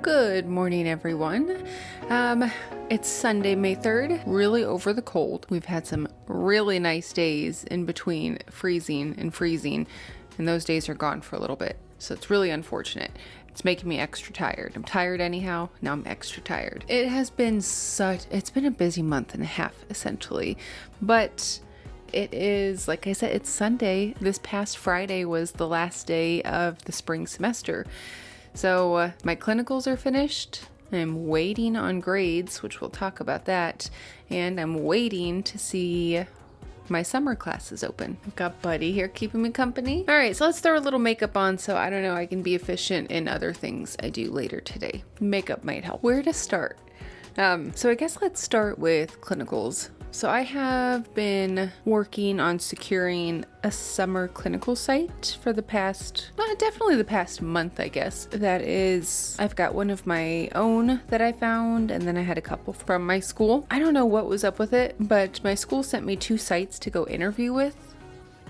Good morning, everyone. It's Sunday, May 3rd, really over the cold. We've had some really nice days in between freezing, and those days are gone for a little bit. So it's really unfortunate. It's making me extra tired. I'm tired anyhow. Now I'm extra tired. It's been a busy month and a half, essentially. But it is, like I said, it's Sunday. This past Friday was the last day of the spring semester. So my clinicals are finished. I'm waiting on grades, which we'll talk about that. And I'm waiting to see my summer classes open. I've got Buddy here keeping me company. All right, so let's throw a little makeup on so I can be efficient in other things I do later today. Makeup might help. Where to start? So I guess let's start with clinicals. So I have been working on securing a summer clinical site for definitely the past month, I guess. That is, I've got one of my own that I found, and then I had a couple from my school. I don't know what was up with it, but my school sent me 2 sites to go interview with,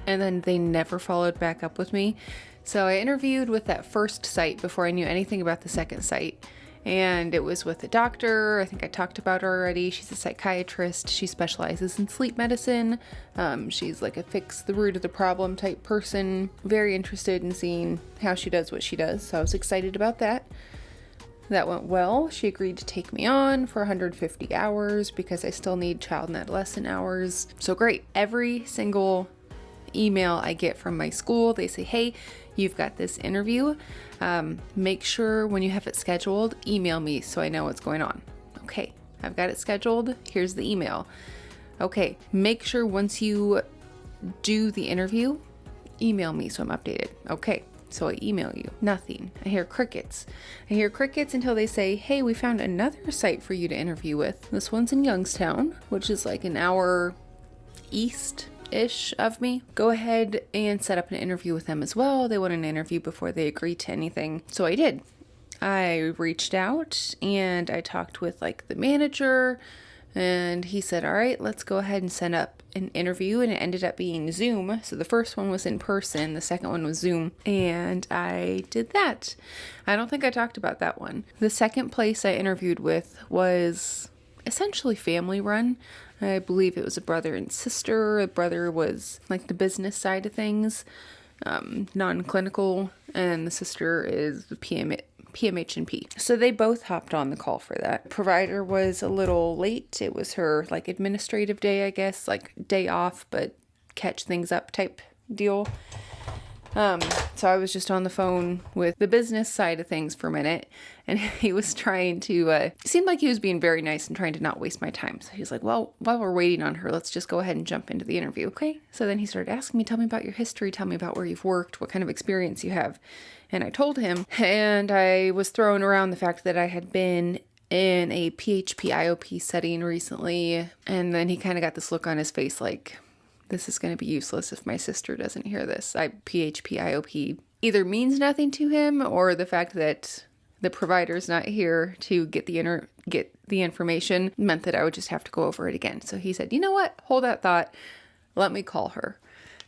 and then they never followed back up with me. So I interviewed with that first site before I knew anything about the second site. And it was with a doctor. I think I talked about her already. She's a psychiatrist. She specializes in sleep medicine. She's like a fix the root of the problem type person. Very interested in seeing how she does what she does. So I was excited about that. That went well. She agreed to take me on for 150 hours because I still need child and adolescent hours. So great. Every single email I get from my school, they say, hey, you've got this interview. Make sure when you have it scheduled, email me so I know what's going on. Okay, I've got it scheduled. Here's the email. Okay, make sure once you do the interview, email me so I'm updated. Okay, so I email you. Nothing. I hear crickets. Until they say, hey, we found another site for you to interview with. This one's in Youngstown, which is like an hour east of me. Go ahead and set up an interview with them as well. They want an interview before they agree to anything. So I did. I reached out and I talked with like the manager, and he said, all right, let's go ahead and set up an interview. And it ended up being Zoom. So the first one was in person. The second one was Zoom. And I did that. I don't think I talked about that one. The second place I interviewed with was essentially family run. I believe it was a brother and sister. The brother was like the business side of things, non-clinical, and the sister is the PMHNP. So they both hopped on the call for that. Provider was a little late. It was her like administrative day, I guess, like day off, but catch things up type deal. So I was just on the phone with the business side of things for a minute, and he was trying to, it seemed like he was being very nice and trying to not waste my time. So he was like, well, while we're waiting on her, let's just go ahead and jump into the interview. Okay. So then he started asking me, tell me about your history. Tell me about where you've worked, what kind of experience you have. And I told him, and I was throwing around the fact that I had been in a PHP IOP setting recently. And then he kind of got this look on his face like, this is going to be useless if my sister doesn't hear this. PHP IOP either means nothing to him, or the fact that the provider's not here to get the information meant that I would just have to go over it again. So he said, you know what? Hold that thought. Let me call her.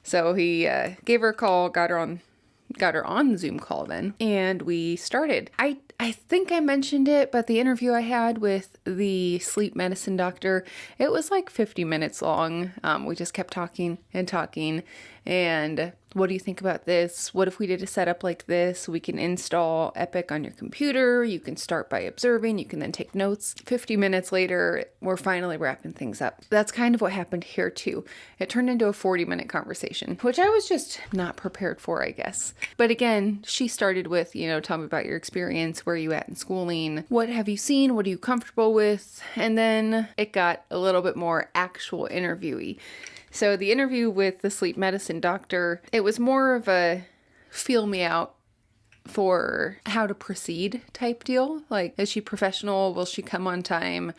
So he gave her a call, got her on the Zoom call then, and we started. I think I mentioned it, but the interview I had with the sleep medicine doctor, it was like 50 minutes long. We just kept talking, and what do you think about this? What if we did a setup like this? We can install Epic on your computer. You can start by observing. You can then take notes. 50 minutes later, we're finally wrapping things up. That's kind of what happened here too. It turned into a 40-minute conversation, which I was just not prepared for, I guess. But again, she started with, tell me about your experience. Where are you at in schooling? What have you seen? What are you comfortable with? And then it got a little bit more actual interviewee. So the interview with the sleep medicine doctor, it was more of a feel me out for how to proceed type deal. Like, is she professional? Will she come on time?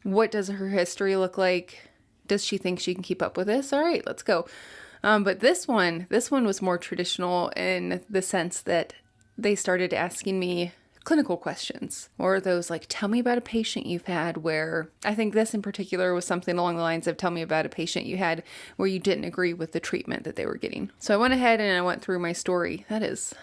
What does her history look like? Does she think she can keep up with this? All right, let's go. But this one was more traditional in the sense that they started asking me clinical questions, or those like, tell me about a patient you've had where, I think this in particular was something along the lines of, tell me about a patient you had where you didn't agree with the treatment that they were getting. So I went ahead and I went through my story. That is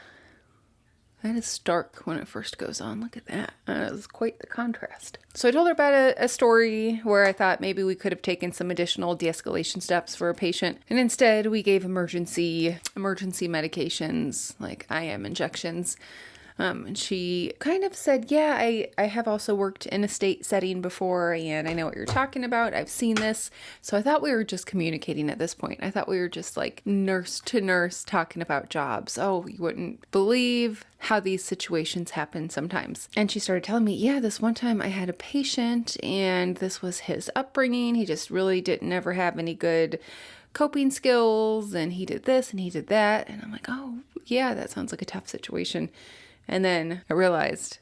That is stark when it first goes on. Look at that. That is quite the contrast. So I told her about a story where I thought maybe we could have taken some additional de-escalation steps for a patient. And instead we gave emergency medications like IM injections. And she kind of said, yeah, I have also worked in a state setting before, and I know what you're talking about. I've seen this. So I thought we were just communicating at this point. I thought we were just like nurse to nurse talking about jobs. Oh, you wouldn't believe how these situations happen sometimes. And she started telling me, yeah, this one time I had a patient and this was his upbringing. He just really didn't ever have any good coping skills, and he did this and he did that. And I'm like, oh, yeah, that sounds like a tough situation. And then I realized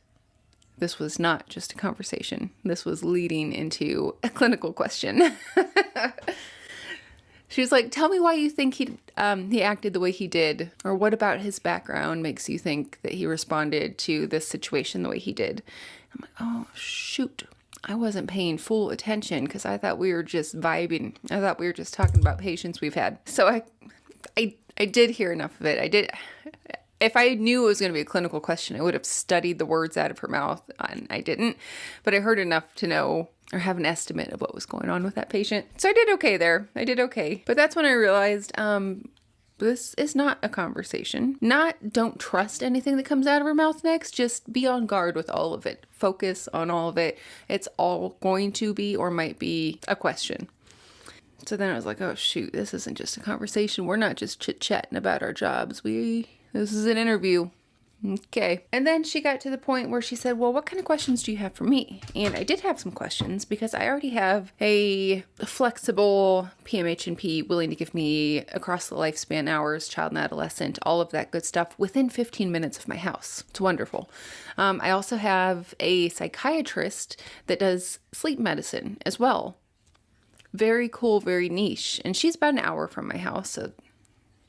this was not just a conversation. This was leading into a clinical question. She was like, tell me why you think he acted the way he did, or what about his background makes you think that he responded to this situation the way he did. I'm like, oh, shoot. I wasn't paying full attention because I thought we were just vibing. I thought we were just talking about patients we've had. So I did hear enough of it. If I knew it was going to be a clinical question, I would have studied the words out of her mouth, and I didn't. But I heard enough to know or have an estimate of what was going on with that patient. So I did okay there. I did okay. But that's when I realized this is not a conversation. Not don't trust anything that comes out of her mouth next. Just be on guard with all of it. Focus on all of it. It's all going to be or might be a question. So then I was like, oh, shoot, this isn't just a conversation. We're not just chit-chatting about our jobs. This is an interview. Okay. And then she got to the point where she said, well, what kind of questions do you have for me? And I did have some questions because I already have a flexible PMHNP willing to give me across the lifespan hours, child and adolescent, all of that good stuff within 15 minutes of my house. It's wonderful. I also have a psychiatrist that does sleep medicine as well. Very cool, very niche. And she's about an hour from my house,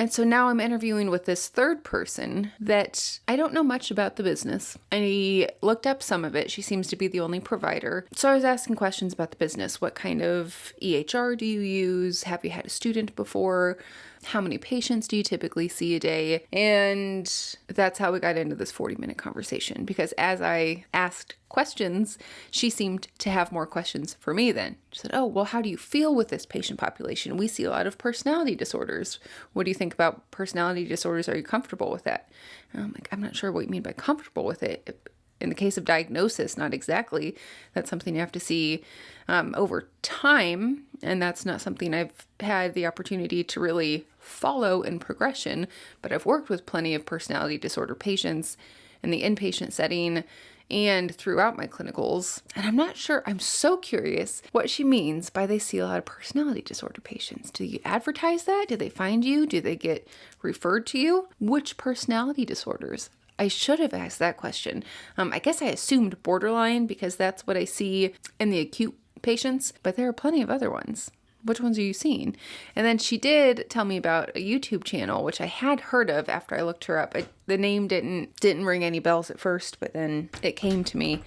And so now I'm interviewing with this third person that I don't know much about the business. I looked up some of it. She seems to be the only provider. So I was asking questions about the business. What kind of EHR do you use? Have you had a student before? How many patients do you typically see a day? And that's how we got into this 40-minute conversation, because as I asked questions, she seemed to have more questions for me then. She said, oh, well, how do you feel with this patient population? We see a lot of personality disorders. What do you think about personality disorders? Are you comfortable with that? And I'm like, I'm not sure what you mean by comfortable with it. In the case of diagnosis, not exactly. That's something you have to see over time, and that's not something I've had the opportunity to really follow in progression, but I've worked with plenty of personality disorder patients in the inpatient setting and throughout my clinicals, and I'm not sure, I'm so curious what she means by they see a lot of personality disorder patients. Do you advertise that? Do they find you? Do they get referred to you? Which personality disorders? I should have asked that question. I guess I assumed borderline because that's what I see in the acute patients, but there are plenty of other ones. Which ones are you seeing? And then she did tell me about a YouTube channel, which I had heard of after I looked her up. The name didn't ring any bells at first, but then it came to me.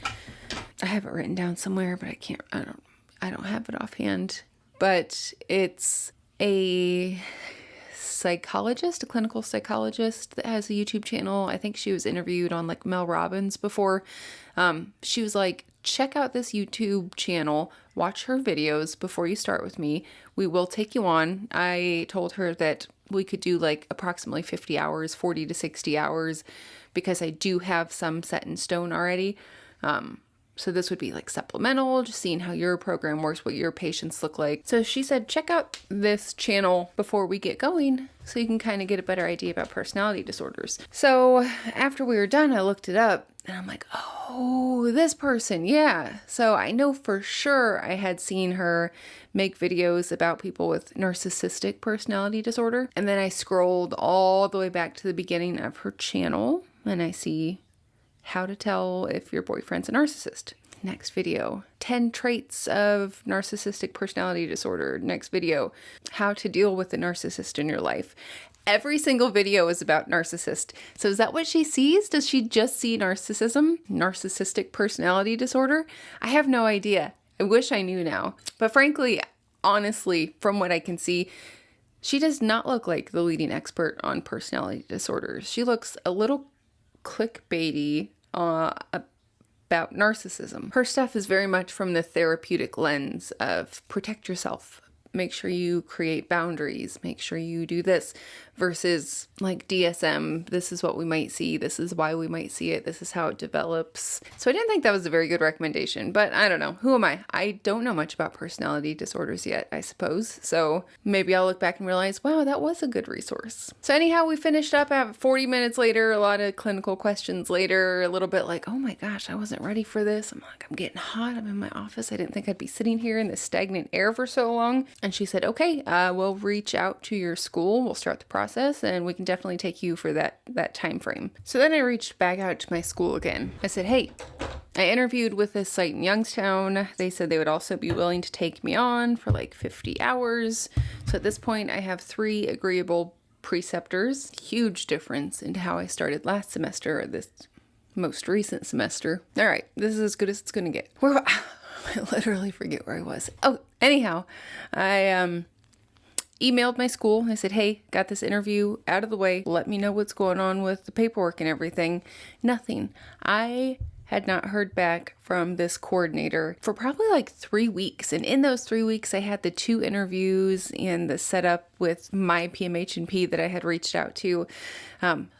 I have it written down somewhere, but I don't have it offhand. But it's a clinical psychologist that has a YouTube channel. I think she was interviewed on like Mel Robbins before. She was like, check out this YouTube channel, watch her videos before you start with me. We will take you on. I told her that we could do like approximately 50 hours, 40 to 60 hours, because I do have some set in stone already. So this would be like supplemental, just seeing how your program works, what your patients look like. So she said, check out this channel before we get going so you can kind of get a better idea about personality disorders. So after we were done, I looked it up and I'm like, oh, this person. Yeah. So I know for sure I had seen her make videos about people with narcissistic personality disorder. And then I scrolled all the way back to the beginning of her channel and I see how to tell if your boyfriend's a narcissist. Next video, 10 traits of narcissistic personality disorder. Next video, how to deal with the narcissist in your life. Every single video is about narcissist. So is that what she sees? Does she just see narcissism? Narcissistic personality disorder? I have no idea. I wish I knew now. But frankly, honestly, from what I can see, she does not look like the leading expert on personality disorders. She looks a little clickbaity about narcissism. Her stuff is very much from the therapeutic lens of protect yourself, make sure you create boundaries, make sure you do this, versus like DSM, this is what we might see, this is why we might see it, this is how it develops. So I didn't think that was a very good recommendation, but I don't know. Who am I? I don't know much about personality disorders yet, I suppose. So maybe I'll look back and realize, wow, that was a good resource. So anyhow, we finished up at 40 minutes later, a lot of clinical questions later, a little bit like, oh my gosh, I wasn't ready for this. I'm getting hot. I'm in my office. I didn't think I'd be sitting here in this stagnant air for so long. And she said, okay, we'll reach out to your school. We'll start the process and we can definitely take you for that time frame. So then I reached back out to my school again. I said, hey, I interviewed with this site in Youngstown. They said they would also be willing to take me on for like 50 hours. So at this point I have 3 agreeable preceptors. Huge difference into how I started last semester or this most recent semester. All right, this is as good as it's going to get. I literally forget where I was. Oh, anyhow, I emailed my school. I said, hey, got this interview out of the way. Let me know what's going on with the paperwork and everything. Nothing. I had not heard back from this coordinator for probably like 3 weeks. And in those 3 weeks, I had the 2 interviews and the setup with my PMHNP that I had reached out to.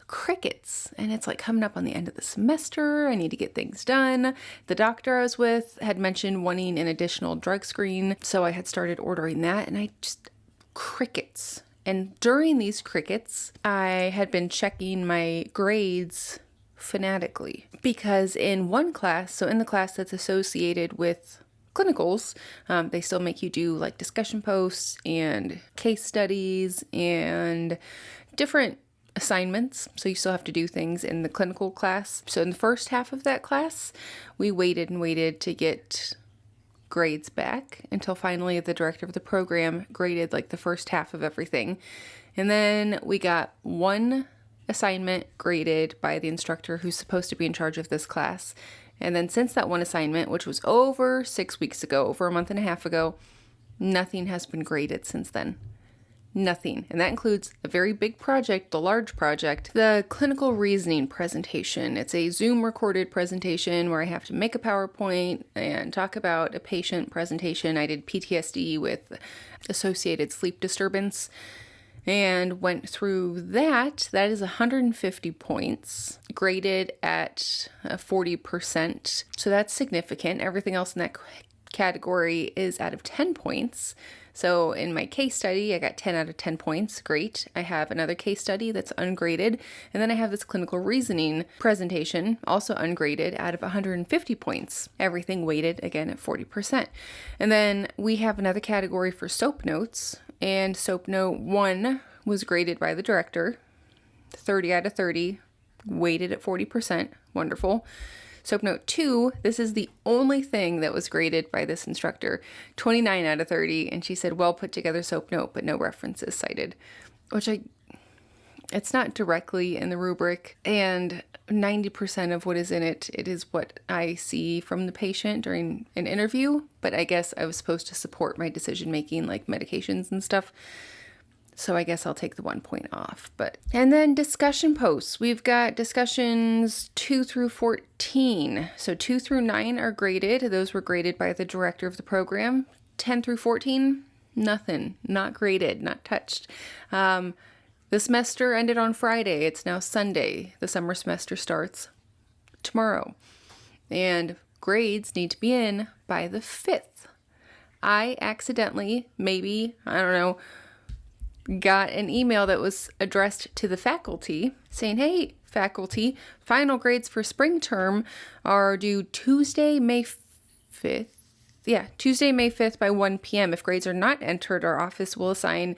Crickets. And it's like coming up on the end of the semester. I need to get things done. The doctor I was with had mentioned wanting an additional drug screen. So I had started ordering that and I just crickets. And during these crickets, I had been checking my grades fanatically because in one class, so in the class that's associated with clinicals, they still make you do like discussion posts and case studies and different assignments. So you still have to do things in the clinical class. So in the first half of that class, we waited and waited to get grades back until finally the director of the program graded like the first half of everything. And then we got one assignment graded by the instructor who's supposed to be in charge of this class. And then since that one assignment, which was over 6 weeks ago, over a month and a half ago, nothing has been graded since then. Nothing. And that includes a very big project, a large project, the clinical reasoning presentation. It's a Zoom recorded presentation where I have to make a PowerPoint and talk about a patient presentation. I did PTSD with associated sleep disturbance and went through that. That is 150 points, graded at 40%. So that's significant. Everything else in that category is out of 10 points. So in my case study, I got 10 out of 10 points. Great. I have another case study that's ungraded. And then I have this clinical reasoning presentation, also ungraded, out of 150 points. Everything weighted, again, at 40%. And then we have another category for SOAP notes. And SOAP note 1 was graded by the director, 30 out of 30, weighted at 40%. Wonderful. SOAP note 2, this is the only thing that was graded by this instructor, 29 out of 30, and she said, well put together SOAP note, but no references cited, which it's not directly in the rubric, and 90% of what is in it, it is what I see from the patient during an interview, but I guess I was supposed to support my decision-making, like medications and stuff. So I guess I'll take the 1 point off. And then discussion posts. We've got discussions 2 through 14. So 2 through 9 are graded. Those were graded by the director of the program. 10 through 14, nothing. Not graded, not touched. The semester ended on Friday. It's now Sunday. The summer semester starts tomorrow. And grades need to be in by the 5th. I accidentally, maybe, I don't know, got an email that was addressed to the faculty saying, hey, faculty, final grades for spring term are due Tuesday, May 5th. Yeah, Tuesday, May 5th by 1 p.m. If grades are not entered, our office will assign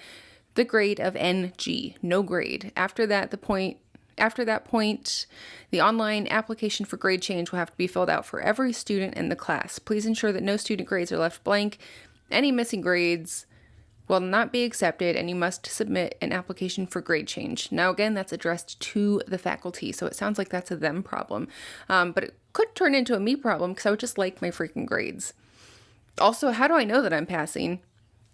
the grade of NG, no grade. After that point, the online application for grade change will have to be filled out for every student in the class. Please ensure that no student grades are left blank. Any missing grades will not be accepted, and you must submit an application for grade change. Now, again, that's addressed to the faculty, so it sounds like that's a them problem. But it could turn into a me problem because I would just like my freaking grades. Also, how do I know that I'm passing?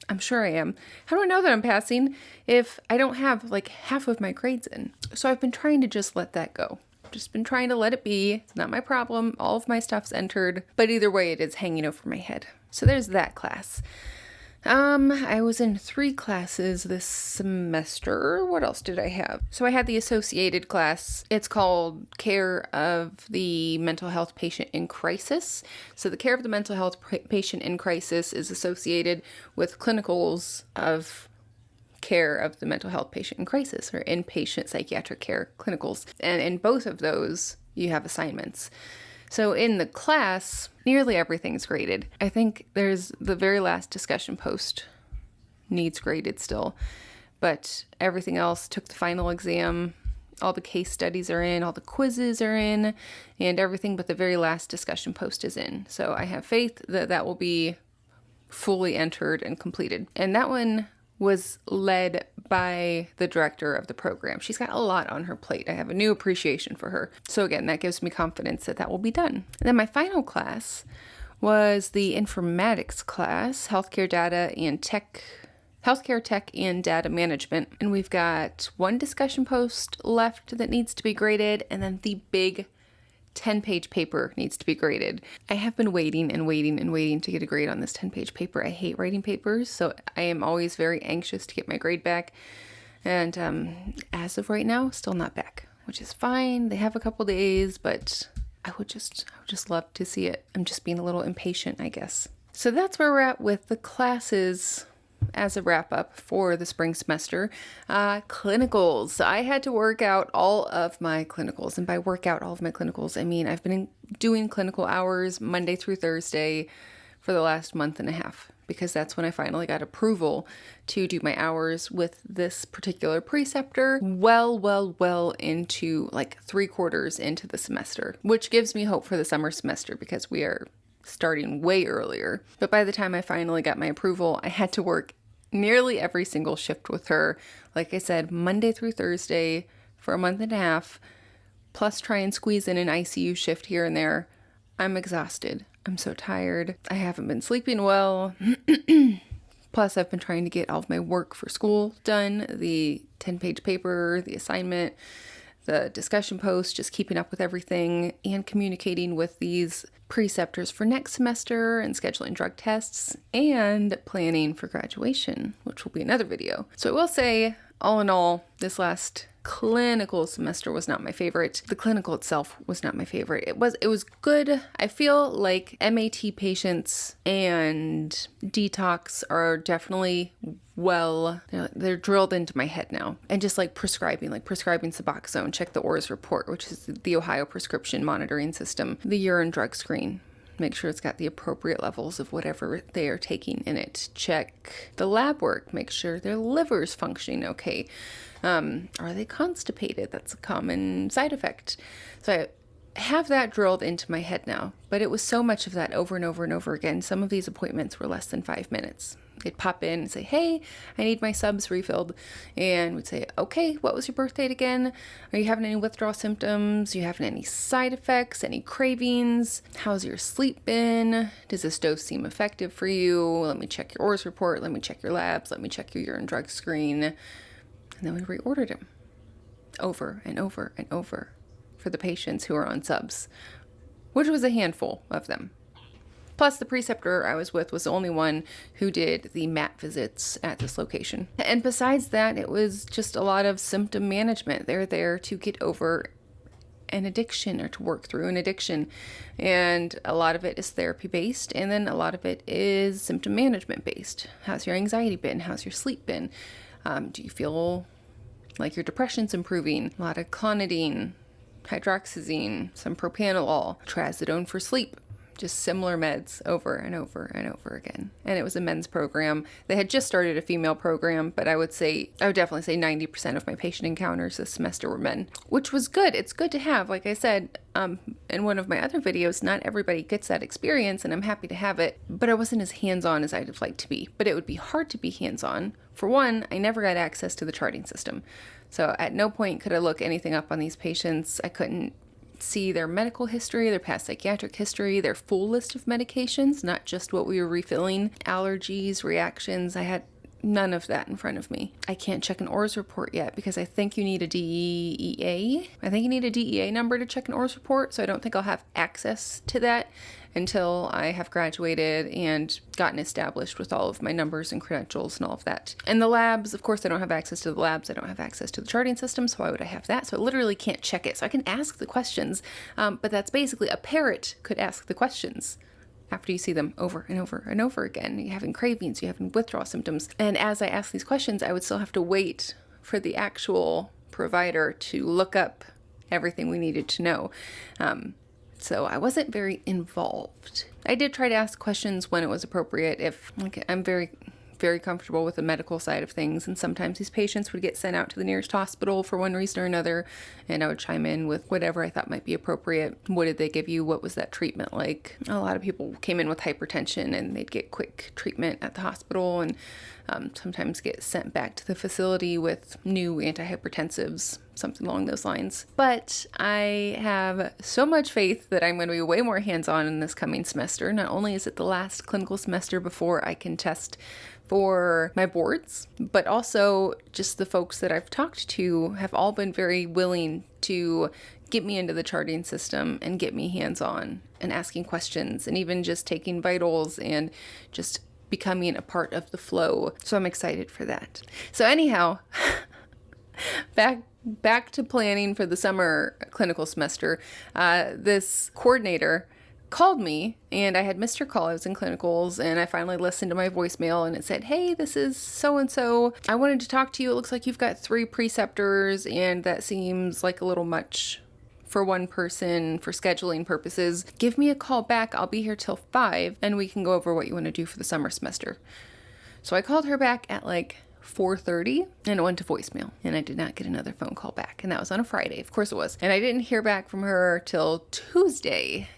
I'm sure I am. How do I know that I'm passing if I don't have like half of my grades in? So I've been trying to just let that go. just been trying to let it be. It's not my problem. All of my stuff's entered, but either way, it is hanging over my head. So there's that class. I was in 3 classes this semester. What else did I have? So I had the associated class. It's called Care of the Mental Health Patient in Crisis. So the care of the mental health patient in crisis is associated with clinicals of care of the mental health patient in crisis, or inpatient psychiatric care clinicals. And in both of those, you have assignments. So in the class, nearly everything's graded. I think there's the very last discussion post needs graded still, but everything else took the final exam. All the case studies are in, all the quizzes are in, and everything but the very last discussion post is in. So I have faith that that will be fully entered and completed. And that one was led by the director of the program. She's got a lot on her plate. I have a new appreciation for her. So again, that gives me confidence that that will be done. And then my final class was the informatics class, healthcare tech and data management. And we've got 1 discussion post left that needs to be graded, and then the big 10-page paper needs to be graded. I have been waiting to get a grade on this 10-page paper. I hate writing papers, so I am always very anxious to get my grade back. And as of right now, still not back, which is fine. They have a couple days, but I would just love to see it. I'm just being a little impatient, I guess. So that's where we're at with the classes as a wrap up for the spring semester. Clinicals. I had to work out all of my clinicals. And by work out all of my clinicals, I mean I've been doing clinical hours Monday through Thursday for the last month and a half, because that's when I finally got approval to do my hours with this particular preceptor well into like 3/4 into the semester, which gives me hope for the summer semester because we are starting way earlier. But by the time I finally got my approval, I had to work nearly every single shift with her. Like I said, Monday through Thursday for a month and a half, plus try and squeeze in an ICU shift here and there. I'm exhausted. I'm so tired. I haven't been sleeping well. Plus, I've been trying to get all of my work for school done, the 10-page paper, the assignment, the discussion post, just keeping up with everything and communicating with these preceptors for next semester and scheduling drug tests and planning for graduation, which will be another video. So I will say, all in all, this last clinical semester was not my favorite. The clinical itself was not my favorite. It was good. I feel like MAT patients and detox are definitely they're drilled into my head now. And just like prescribing Suboxone, check the ORS report, which is the Ohio Prescription Monitoring System, the urine drug screen. Make sure it's got the appropriate levels of whatever they are taking in it. Check the lab work. Make sure their liver's functioning okay. Are they constipated? That's a common side effect. So I have that drilled into my head now, but it was so much of that over and over and over again. Some of these appointments were less than 5 minutes. They'd pop in and say, hey, I need my subs refilled. And we'd say, okay, what was your birth date again? Are you having any withdrawal symptoms? Are you having any side effects, any cravings? How's your sleep been? Does this dose seem effective for you? Let me check your ORS report. Let me check your labs. Let me check your urine drug screen. And then we reordered them over and over and over for the patients who are on subs, which was a handful of them. Plus, the preceptor I was with was the only one who did the MAT visits at this location. And besides that, it was just a lot of symptom management. They're there to get over an addiction or to work through an addiction. And a lot of it is therapy-based, and then a lot of it is symptom management-based. How's your anxiety been? How's your sleep been? Do you feel like your depression's improving? A lot of clonidine, hydroxyzine, some propranolol, trazodone for sleep. Just similar meds over and over and over again. And it was a men's program. They had just started a female program, but I would definitely say 90% of my patient encounters this semester were men, which was good. It's good to have. Like I said, in one of my other videos, not everybody gets that experience, and I'm happy to have it, but I wasn't as hands-on as I'd have liked to be. But it would be hard to be hands-on. For one, I never got access to the charting system. So at no point could I look anything up on these patients. I couldn't see their medical history, their past psychiatric history, their full list of medications, not just what we were refilling, allergies, reactions. I had none of that in front of me. I can't check an ORS report yet because I think you need a DEA. I think you need a DEA number to check an ORS report, so I don't think I'll have access to that until I have graduated and gotten established with all of my numbers and credentials and all of that. And the labs, of course, I don't have access to the labs. I don't have access to the charting system, so why would I have that? So I literally can't check it. So I can ask the questions, but that's basically a parrot could ask the questions after you see them over and over and over again. You're having cravings, you're having withdrawal symptoms. And as I ask these questions, I would still have to wait for the actual provider to look up everything we needed to know. So I wasn't very involved. I did try to ask questions when it was appropriate. If I'm very comfortable with the medical side of things, and sometimes these patients would get sent out to the nearest hospital for one reason or another, and I would chime in with whatever I thought might be appropriate. What did they give you? What was that treatment like? A lot of people came in with hypertension and they'd get quick treatment at the hospital, and sometimes get sent back to the facility with new antihypertensives, something along those lines. But I have so much faith that I'm going to be way more hands-on in this coming semester. Not only is it the last clinical semester before I can test for my boards, but also just the folks that I've talked to have all been very willing to get me into the charting system and get me hands-on and asking questions and even just taking vitals and just becoming a part of the flow. So I'm excited for that. So anyhow, back to planning for the summer clinical semester. This coordinator called me and I had missed her call. I was in clinicals and I finally listened to my voicemail and it said, "Hey, this is so-and-so. I wanted to talk to you. It looks like you've got 3 preceptors and that seems like a little much for one person for scheduling purposes. Give me a call back. I'll be here till 5 and we can go over what you want to do for the summer semester." So I called her back at like 4:30 and it went to voicemail and I did not get another phone call back, and that was on a Friday. Of course it was. And I didn't hear back from her till Tuesday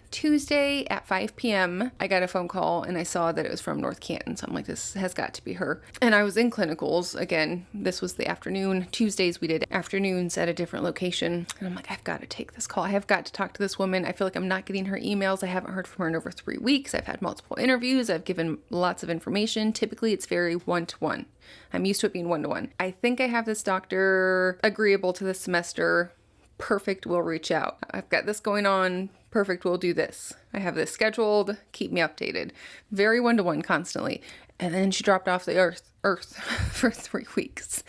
at 5 p.m. I got a phone call and I saw that it was from North Canton. So I'm like, this has got to be her. And I was in clinicals. Again, this was the afternoon. Tuesdays we did afternoons at a different location. And I'm like, I've got to take this call. I have got to talk to this woman. I feel like I'm not getting her emails. I haven't heard from her in over 3 weeks. I've had multiple interviews. I've given lots of information. Typically it's very one-to-one. I'm used to it being one-to-one. I think I have this doctor agreeable to this semester. Perfect, we'll reach out. I've got this going on. Perfect, we'll do this. I have this scheduled. Keep me updated. Very one-to-one constantly. And then she dropped off the earth for 3 weeks.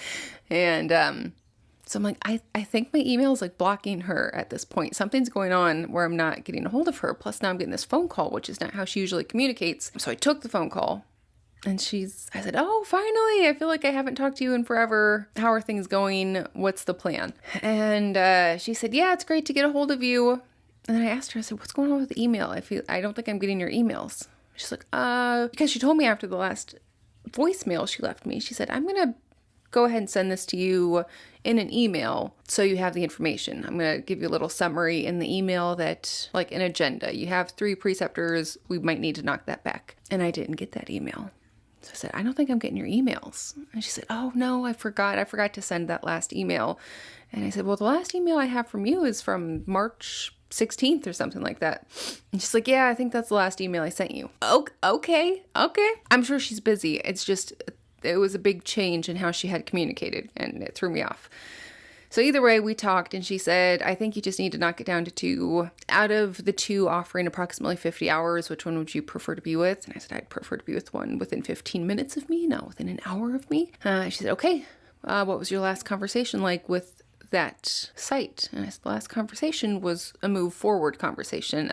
And so I'm like, I think my email is like blocking her at this point. Something's going on where I'm not getting a hold of her. Plus now I'm getting this phone call, which is not how she usually communicates. So I took the phone call. And I said, "Oh, finally, I feel like I haven't talked to you in forever. How are things going? What's the plan?" And she said, "Yeah, it's great to get a hold of you." And then I asked her, I said, "What's going on with the email? I don't think I'm getting your emails." She's like, because she told me after the last voicemail she left me, she said, "I'm going to go ahead and send this to you in an email so you have the information. I'm going to give you a little summary in the email that, like an agenda. You have 3 preceptors. We might need to knock that back." And I didn't get that email. So I said, "I don't think I'm getting your emails." And she said, "Oh no, I forgot to send that last email." And I said, "Well, the last email I have from you is from March 16th or something like that." And she's like, "Yeah, I think that's the last email I sent you." Okay. I'm sure she's busy. It's just, it was a big change in how she had communicated and it threw me off. So either way, we talked and she said, "I think you just need to knock it down to 2. Out of the 2 offering approximately 50 hours, which one would you prefer to be with?" And I said, "I'd prefer to be with one within 15 minutes of me, not within an hour of me." She said, "Okay, what was your last conversation like with that site?" And I said, "The last conversation was a move forward conversation.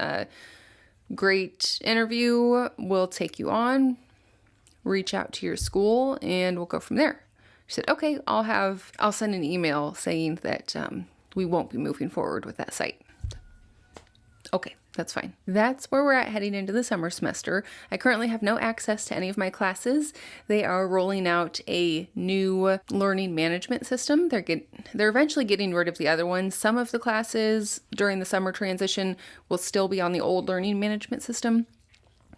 Great interview. We'll take you on, reach out to your school, and we'll go from there." She said, "Okay, I'll send an email saying that we won't be moving forward with that site." Okay, that's fine. That's where we're at heading into the summer semester. I currently have no access to any of my classes. They are rolling out a new learning management system. They're eventually getting rid of the other ones. Some of the classes during the summer transition will still be on the old learning management system.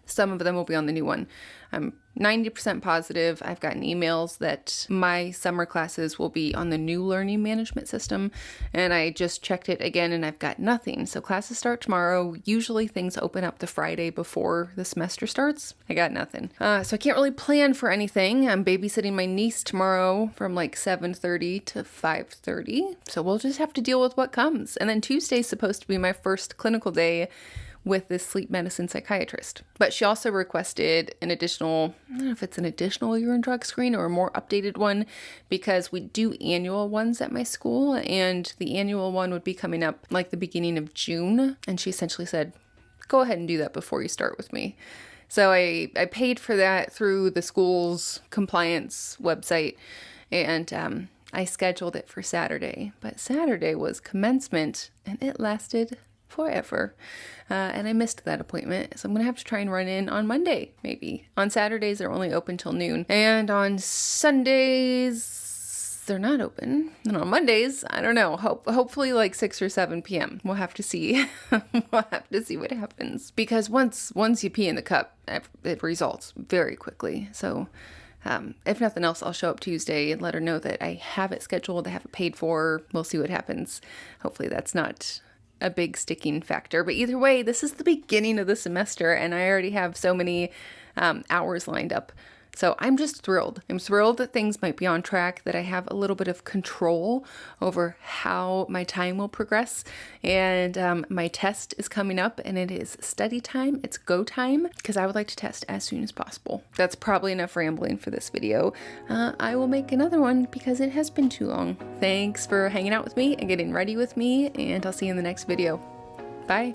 Some of them will be on the new one. I'm 90% positive. I've gotten emails that my summer classes will be on the new learning management system, and I just checked it again and I've got nothing. So classes start tomorrow. Usually things open up the Friday before the semester starts. I got nothing. So I can't really plan for anything. I'm babysitting my niece tomorrow from like 7:30 to 5:30. So we'll just have to deal with what comes. And then Tuesday's supposed to be my first clinical day with this sleep medicine psychiatrist. But she also requested an additional, I don't know if it's an additional urine drug screen or a more updated one, because we do annual ones at my school, and the annual one would be coming up like the beginning of June. And she essentially said, go ahead and do that before you start with me. So I paid for that through the school's compliance website, and I scheduled it for Saturday. But Saturday was commencement, and it lasted forever. And I missed that appointment. So I'm going to have to try and run in on Monday, maybe. On Saturdays, they're only open till noon. And on Sundays, they're not open. And on Mondays, I don't know. Hopefully like 6 or 7 p.m. We'll have to see. We'll have to see what happens. Because once you pee in the cup, it results very quickly. So if nothing else, I'll show up Tuesday and let her know that I have it scheduled. I have it paid for. We'll see what happens. Hopefully that's not a big sticking factor. But either way, this is the beginning of the semester and I already have so many hours lined up. So I'm just thrilled. I'm thrilled that things might be on track, that I have a little bit of control over how my time will progress. And my test is coming up and it is study time. It's go time because I would like to test as soon as possible. That's probably enough rambling for this video. I will make another one because it has been too long. Thanks for hanging out with me and getting ready with me, and I'll see you in the next video. Bye.